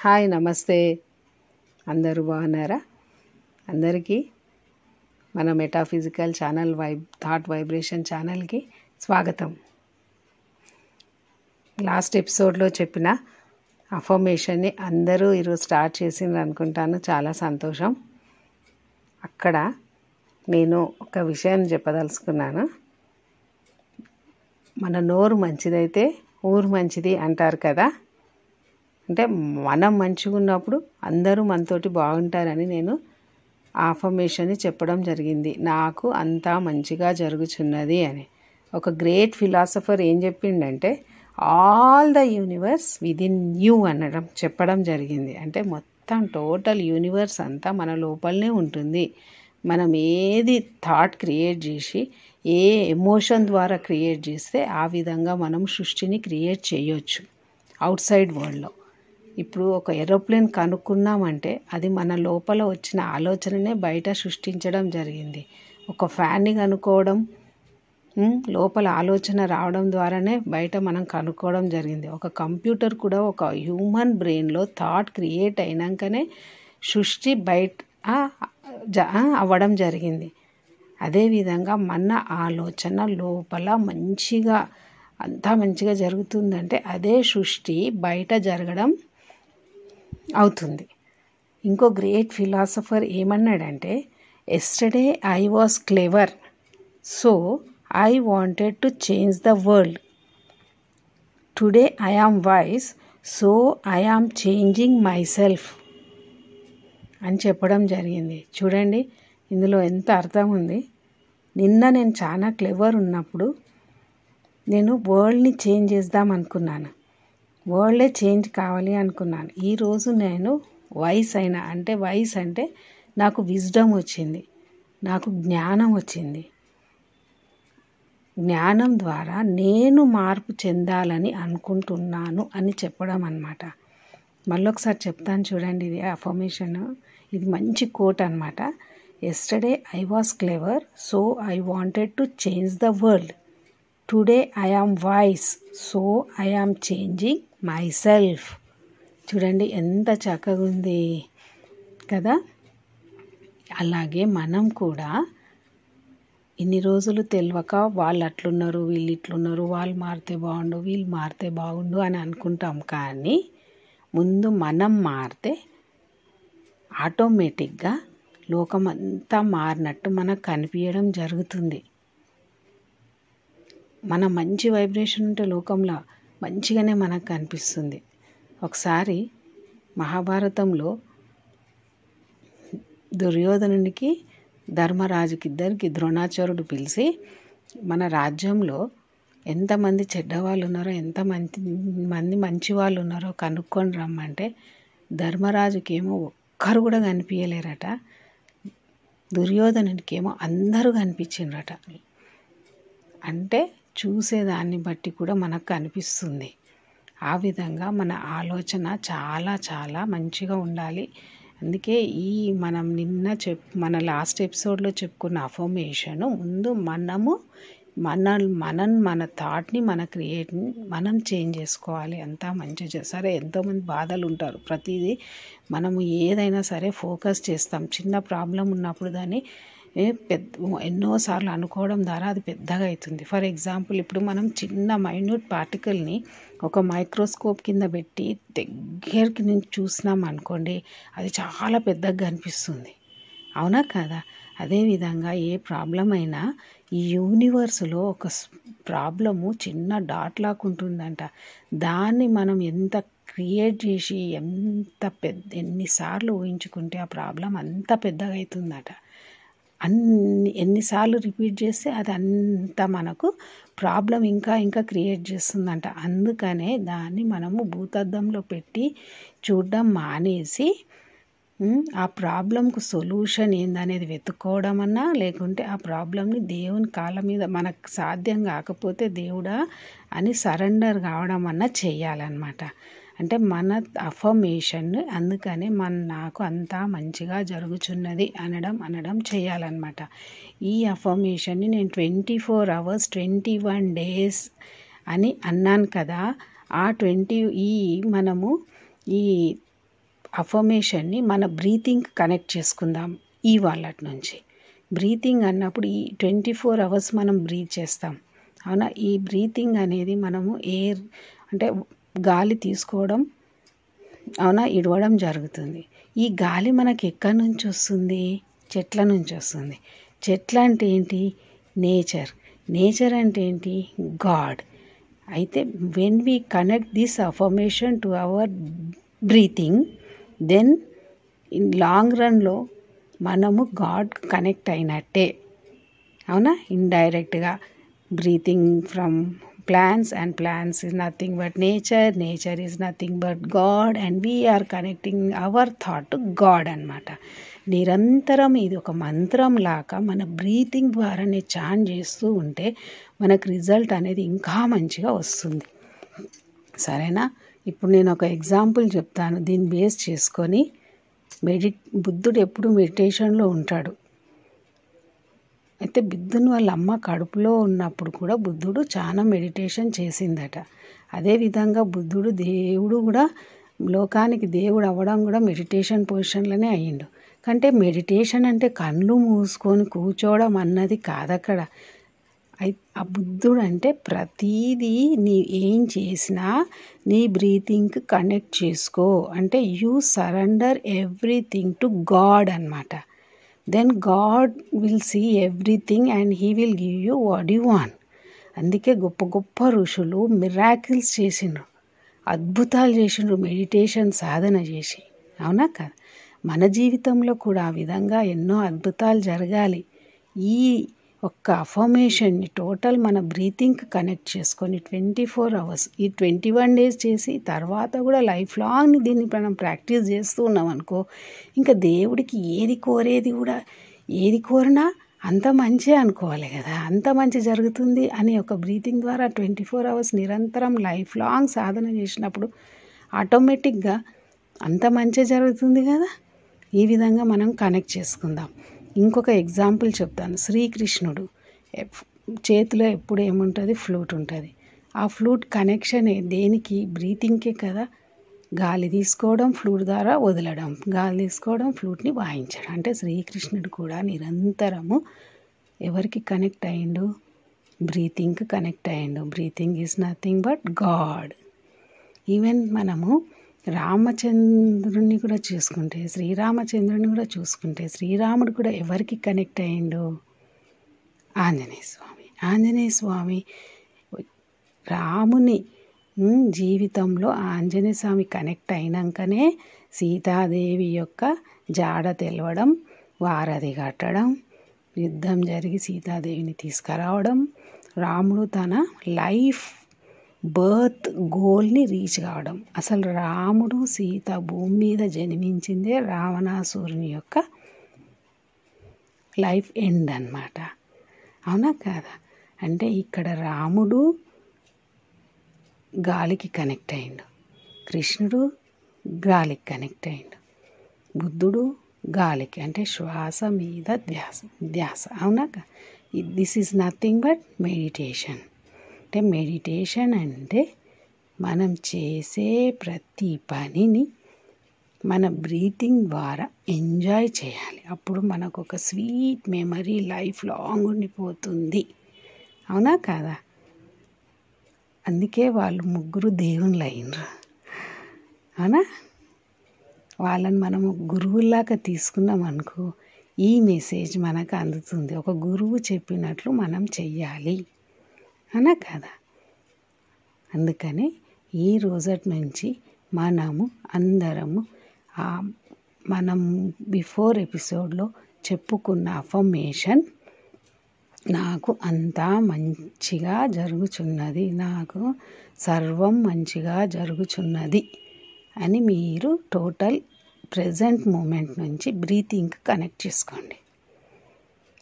Hi నమస్తే. అందరూ బాగున్నారా? అందరికీ మన మెటాఫిజికల్ ఛానల్ థాట్ వైబ్రేషన్ ఛానల్కి స్వాగతం. లాస్ట్ ఎపిసోడ్లో చెప్పిన అఫర్మేషన్ని అందరూ ఈరోజు స్టార్ట్ చేసిండ్రు అనుకుంటాను. చాలా సంతోషం. అక్కడ నేను ఒక విషయం చెప్పదలుచుకున్నాను. మన నోరు మంచిదైతే ఊరు మంచిది అంటారు కదా. అంటే మనం మంచిగా ఉన్నప్పుడు అందరూ మనతోటి బాగుంటారని నేను ఆ అఫర్మేషన్ని చెప్పడం జరిగింది. నాకు అంతా మంచిగా జరుగుచున్నది అని. ఒక గ్రేట్ ఫిలాసఫర్ ఏం చెప్పిండంటే all the universe within you చెప్పడం జరిగింది. అంటే మొత్తం టోటల్ యూనివర్స్ అంతా మన లోపలనే ఉంటుంది. మనం ఏది థాట్ క్రియేట్ చేసి ఏ ఎమోషన్ ద్వారా క్రియేట్ చేస్తే ఆ విధంగా మనం సృష్టిని క్రియేట్ చేయొచ్చు అవుట్ సైడ్ వరల్డ్లో. ఇప్పుడు ఒక ఏరోప్లేన్ కనుక్కున్నామంటే అది మన లోపల వచ్చిన ఆలోచననే బయట సృష్టించడం జరిగింది. ఒక ఫ్యాన్ని కనుక్కోవడం లోపల ఆలోచన రావడం ద్వారానే బయట మనం కనుక్కోవడం జరిగింది. ఒక కంప్యూటర్ కూడా ఒక హ్యూమన్ బ్రెయిన్లో థాట్ క్రియేట్ అయినాకనే సృష్టి బయట అవ్వడం జరిగింది. అదేవిధంగా మన ఆలోచన లోపల అంతా మంచిగా జరుగుతుందంటే అదే సృష్టి బయట జరగడం అవుతుంది. ఇంకో గ్రేట్ ఫిలాసఫర్ ఏమన్నాడంటే yesterday I was clever so I wanted to change the world. Today I am wise so I am changing myself అని చెప్పడం జరిగింది. చూడండి ఇందులో ఎంత అర్థం ఉంది. నిన్న నేను చాలా క్లెవర్ ఉన్నప్పుడు నేను వరల్డ్ని చేంజ్ చేద్దాం అనుకున్నాను. వరల్డే చేంజ్ కావాలి అనుకున్నాను. ఈరోజు నేను వైస్ అంటే నాకు విజ్డమ్ వచ్చింది, నాకు జ్ఞానం వచ్చింది. జ్ఞానం ద్వారా నేను మార్పు చెందాలని అనుకుంటున్నాను అని చెప్పడం అన్నమాట. మళ్ళొకసారి చెప్తాను చూడండి. ఇది అఫర్మేషన్, ఇది మంచి కోట్ అన్నమాట. Yesterday I was clever so I wanted to change the world. Today I am wise so I am changing myself. చూడండి ఎంత చక్కగా ఉంది కదా. అలాగే మనం కూడా ఇన్ని రోజులు తెలియక వాళ్ళు అట్లున్నారు, వీళ్ళు ఇట్లున్నారు, వాళ్ళు మారితే బాగుండు, వీళ్ళు మారితే బాగుండు అని అనుకుంటాం. కానీ ముందు మనం మారితే ఆటోమేటిక్గా లోకం అంతా మారినట్టు మనకు కనిపించడం జరుగుతుంది. మన మంచి వైబ్రేషన్ ఉంటే లోకంలో మంచిగానే మనకు కనిపిస్తుంది. ఒకసారి మహాభారతంలో దుర్యోధనునికి ధర్మరాజుకి ఇద్దరికి ద్రోణాచార్యుడు పిలిచి మన రాజ్యంలో ఎంతమంది చెడ్డవాళ్ళు ఉన్నారో ఎంతమంది మంచి వాళ్ళు ఉన్నారో కనుక్కొని రమ్మంటే ధర్మరాజుకి ఏమో ఒక్కరు కూడా కనిపించలేరట. దుర్యోధనునికి ఏమో అందరూ కనిపించిండ్రట. అంటే చూసేదాన్ని బట్టి కూడా మనకు కనిపిస్తుంది. ఆ విధంగా మన ఆలోచన చాలా చాలా మంచిగా ఉండాలి. అందుకే మనం మన లాస్ట్ ఎపిసోడ్లో చెప్పుకున్న అఫర్మేషన్ ముందు మన థాట్ని మనం చేంజ్ చేసుకోవాలి. అంతా మంచిగా. సరే ఎంతోమంది బాధలు ఉంటారు. ప్రతిదీ మనము ఏదైనా సరే ఫోకస్ చేస్తాం. చిన్న ప్రాబ్లం ఉన్నప్పుడు దాన్ని ఎన్నోసార్లు అనుకోవడం ద్వారా అది పెద్దగా అవుతుంది. ఫర్ ఎగ్జాంపుల్ ఇప్పుడు మనం చిన్న మైన్యూట్ పార్టికల్ని ఒక మైక్రోస్కోప్ కింద పెట్టి దగ్గరికి నుంచి చూసినాం అనుకోండి, అది చాలా పెద్దగా కనిపిస్తుంది. అవునా కదా? అదేవిధంగా ఏ ప్రాబ్లం అయినా ఈ యూనివర్స్లో ఒక ప్రాబ్లము చిన్న డాట్ లాగా ఉంటుందంట. దాన్ని మనం ఎంత క్రియేట్ చేసి ఎన్నిసార్లు ఊహించుకుంటే ఆ ప్రాబ్లం అంత పెద్దగా అవుతుందట. ఎన్నిసార్లు రిపీట్ చేస్తే అది అంత మనకు ప్రాబ్లం ఇంకా క్రియేట్ చేస్తుందంట. అందుకనే దాన్ని మనము భూతద్దంలో పెట్టి చూడడం మానేసి ఆ ప్రాబ్లంకు సొల్యూషన్ ఏందనేది వెతుక్కోవడం అన్నా, లేకుంటే ఆ ప్రాబ్లంని దేవుని కాళ్ళ మీద మనకు సాధ్యం కాకపోతే దేవుడా అని సరెండర్ కావడం అన్నా చేయాలన్నమాట. అంటే మన అఫర్మేషన్ అందుకనే నాకు అంతా మంచిగా జరుగుచున్నది అనడం చేయాలన్నమాట. ఈ అఫర్మేషన్ని నేను 24 hours 21 days అని అన్నాను కదా. మనము ఈ అఫర్మేషన్ని మన బ్రీతింగ్ కనెక్ట్ చేసుకుందాం ఇవాళ నుంచి. బ్రీతింగ్ అన్నప్పుడు ఈ 24 అవర్స్ మనం బ్రీత్ చేస్తాం అవునా. ఈ బ్రీతింగ్ అనేది మనము ఎయిర్ అంటే గాలి తీసుకోవడం అవునా, ఇడవడం జరుగుతుంది. ఈ గాలి మనకి ఎక్కడి నుంచి వస్తుంది? చెట్ల నుంచి వస్తుంది. చెట్లు అంటే ఏంటి? నేచర్. నేచర్ అంటే ఏంటి? గాడ్. అయితే when we connect this affirmation to our breathing, then in long రన్లో మనము గాడ్ కనెక్ట్ అయినట్టే అవునా. ఇండైరెక్ట్గా breathing from plants, and plants is nothing but nature, nature is nothing but God, and we are connecting our thought to God అన్నమాట. నిరంతరం ఇది ఒక మంత్రం లాగా మన బ్రీతింగ్ ద్వారానే చాన్ చేస్తూ ఉంటే మనకు రిజల్ట్ అనేది ఇంకా మంచిగా వస్తుంది. సరేనా? ఇప్పుడు నేను ఒక ఎగ్జాంపుల్ చెప్తాను. దీన్ని బేస్ చేసుకొని బుద్ధుడు ఎప్పుడు మెడిటేషన్లో ఉంటాడు. అయితే బుద్ధుని వాళ్ళ అమ్మ కడుపులో ఉన్నప్పుడు కూడా బుద్ధుడు చాలా మెడిటేషన్ చేసిందట. అదేవిధంగా బుద్ధుడు దేవుడు కూడా లోకానికి దేవుడు అవ్వడం కూడా మెడిటేషన్ పొజిషన్లోనే అయ్యిండు. కంటే మెడిటేషన్ అంటే కళ్ళు మూసుకొని కూర్చోవడం అన్నది కాదక్కడ. ఆ బుద్ధుడు అంటే ప్రతీదీ నీ ఏం చేసినా నీ బ్రీతింగ్కి కనెక్ట్ చేసుకో అంటే you surrender everything to god అన్నమాట. Then god will see everything and he will give you what you want. అందుకే గొప్ప గొప్ప ఋషులు మిరాకిల్స్ చేసిండ్రు, అద్భుతాలు చేసిండ్రు మెడిటేషన్ సాధన చేసి. అవునా కదా? మన జీవితంలో కూడా ఆ విధంగా ఎన్నో అద్భుతాలు జరగాలి. ఈ ఒక్క అఫర్మేషన్ని టోటల్ మన బ్రీతింగ్కి కనెక్ట్ చేసుకొని 24 అవర్స్ ఈ 21 డేస్ చేసి తర్వాత కూడా లైఫ్ లాంగ్ దీన్ని మనం ప్రాక్టీస్ చేస్తూ ఉన్నాం అనుకో, ఇంకా దేవుడికి ఏది కోరినా అంత మంచి అనుకోవాలి కదా, అంత మంచి జరుగుతుంది అని ఒక బ్రీతింగ్ ద్వారా 24 అవర్స్ నిరంతరం లైఫ్ లాంగ్ సాధన చేసినప్పుడు ఆటోమేటిక్గా అంత మంచి జరుగుతుంది కదా. ఈ విధంగా మనం కనెక్ట్ చేసుకుందాం. ఇంకొక ఎగ్జాంపుల్ చెప్తాను. శ్రీకృష్ణుడు చేతిలో ఎప్పుడు ఏముంటుంది? ఫ్లూట్ ఉంటుంది. ఆ ఫ్లూట్ కనెక్షన్ దేనికి? బ్రీతింగ్కే కదా. గాలి తీసుకోవడం, ఫ్లూట్ ద్వారా వదలడం, గాలి తీసుకోవడం, ఫ్లూట్ని వాయించడం. అంటే శ్రీకృష్ణుడు కూడా నిరంతరము ఎవరికి కనెక్ట్ అయ్యిండు? బ్రీతింగ్కి కనెక్ట్ అయ్యిండు. Breathing is nothing but God. Even మనము రామచంద్రుని కూడా చూసుకుంటే, శ్రీరామచంద్రుని కూడా చూసుకుంటే, శ్రీరాముడు కూడా ఎవరికి కనెక్ట్ అయ్యిండు? ఆంజనేయ స్వామి. ఆంజనేయ స్వామి రాముని జీవితంలో ఆంజనేయ స్వామి కనెక్ట్ అయినాకనే సీతాదేవి యొక్క జాడ తెలవడం, వారధి కట్టడం, యుద్ధం జరిగి సీతాదేవిని తీసుకురావడం, రాముడు తన లైఫ్ బర్త్ గోల్ని రీచ్ కావడం. అసలు రాముడు సీత భూమి మీద జన్మించిందే రావణాసురుని యొక్క లైఫ్ ఎండ్ అన్నమాట. అవునా కాదా? అంటే ఇక్కడ రాముడు గాలికి కనెక్ట్ అయ్యిండు, కృష్ణుడు గాలికి కనెక్ట్ అయ్యిండు, బుద్ధుడు గాలికి అంటే శ్వాస మీద ధ్యాస. అవునా? This is nothing but meditation. అంటే మెడిటేషన్ అంటే మనం చేసే ప్రతి పనిని మన బ్రీతింగ్ ద్వారా ఎంజాయ్ చేయాలి. అప్పుడు మనకు ఒక స్వీట్ మెమరీ లైఫ్ లాంగ్ ఉండిపోతుంది. అవునా కాదా? అందుకే వాళ్ళు ముగ్గురు దేవుళ్ళు అయినరు. అవునా? వాళ్ళని మనము గురువులాగా తీసుకున్నాం అనుకో, ఈ మెసేజ్ మనకు అందుతుంది. ఒక గురువు చెప్పినట్లు మనం చెయ్యాలి. అవునా కదా? అందుకని ఈ రోజటి నుంచి మనము అందరము మనం బిఫోర్ ఎపిసోడ్లో చెప్పుకున్న అఫర్మేషన్, నాకు అంతా మంచిగా జరుగుచున్నది, నాకు సర్వం మంచిగా జరుగుచున్నది అని మీరు టోటల్ ప్రెజెంట్ మూమెంట్ నుంచి బ్రీతింగ్కి కనెక్ట్ చేసుకోండి.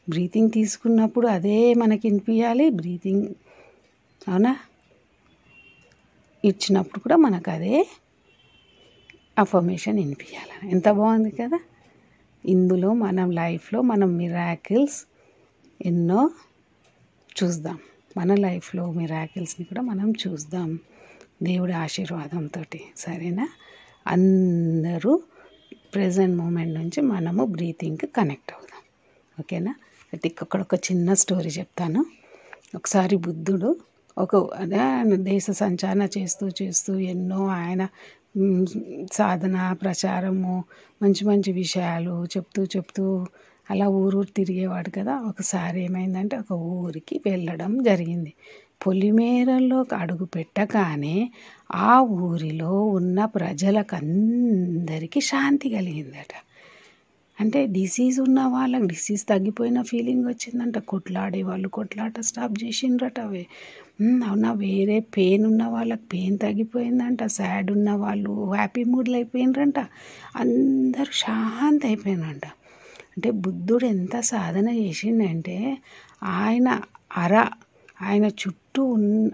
బ్రీతింగ్ తీసుకున్నప్పుడు అదే మనకి వినిపించాలి. బ్రీతింగ్ అవునా ఇచ్చినప్పుడు కూడా మనకు అదే అఫర్మేషన్ వినిపించాలి. ఎంత బాగుంది కదా? ఇందులో మనం లైఫ్లో మనం మిరాకిల్స్ ఎన్నో చూద్దాం. మన లైఫ్లో మిరాకిల్స్ని కూడా మనం చూద్దాం దేవుడి ఆశీర్వాదంతో. సరేనా? అందరూ ప్రెజెంట్ మూమెంట్ నుంచి మనము బ్రీతింగ్కి కనెక్ట్ అవుదాం. ఓకేనా? అయితే ఇక్కడ ఒక చిన్న స్టోరీ చెప్తాను. ఒకసారి బుద్ధుడు దేశ సంచారణ చేస్తూ ఎన్నో ఆయన సాధన ప్రచారము మంచి మంచి విషయాలు చెప్తూ అలా ఊరు తిరిగేవాడు కదా. ఒకసారి ఏమైందంటే ఒక ఊరికి వెళ్ళడం జరిగింది. పొలిమేరల్లో అడుగు పెట్టగానే ఆ ఊరిలో ఉన్న ప్రజలకందరికీ శాంతి కలిగిందట. అంటే డిసీజ్ ఉన్న వాళ్ళకి డిసీజ్ తగ్గిపోయిన ఫీలింగ్ వచ్చిందంట. కొట్లాడే వాళ్ళు కొట్లాట స్టాప్ చేసిండ్రట. అవునా, వేరే పెయిన్ ఉన్న వాళ్ళకి పెయిన్ తగ్గిపోయిందంట. సాడ్ ఉన్న వాళ్ళు హ్యాపీ మూడ్లో అయిపోయినరంట. అందరూ శాంతి అయిపోయినంట. అంటే బుద్ధుడు ఎంత సాధన చేసిండంటే ఆయన చుట్టూ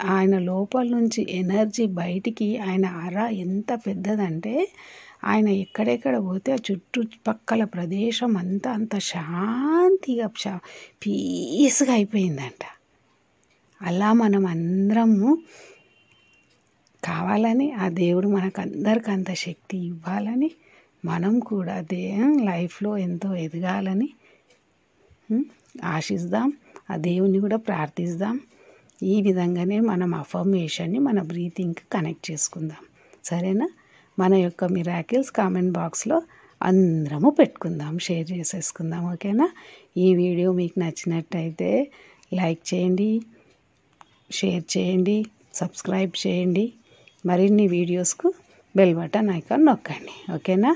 ఆయన లోపల నుంచి ఎనర్జీ బయటికి ఆయన ఎంత పెద్దదంటే ఆయన ఎక్కడెక్కడ పోతే ఆ చుట్టుపక్కల ప్రదేశం అంత శాంతిగా పీస్గా అయిపోయిందంట. అలా మనం అందరము కావాలని ఆ దేవుడు మనకందరికి అంత శక్తి ఇవ్వాలని మనం కూడా లైఫ్లో ఎంతో ఎదగాలని ఆశిద్దాం. ఆ దేవుని కూడా ప్రార్థిద్దాం. ఈ విధంగానే మనం అఫర్మేషన్ని మన బ్రీతింగ్కి కనెక్ట్ చేసుకుందాం. సరేనా? మన యొక్క మిరాకిల్స్ కామెంట్ బాక్స్లో అందరము పెట్టుకుందాం, షేర్ చేసేసుకుందాం. ఓకేనా? ఈ వీడియో మీకు నచ్చినట్టయితే లైక్ చేయండి, షేర్ చేయండి, సబ్స్క్రైబ్ చేయండి. మరిన్ని వీడియోస్కు బెల్ బటన్ ఐకాన్ నొక్కండి. ఓకేనా?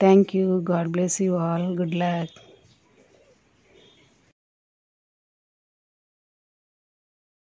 Thank you. God bless you all. Good luck.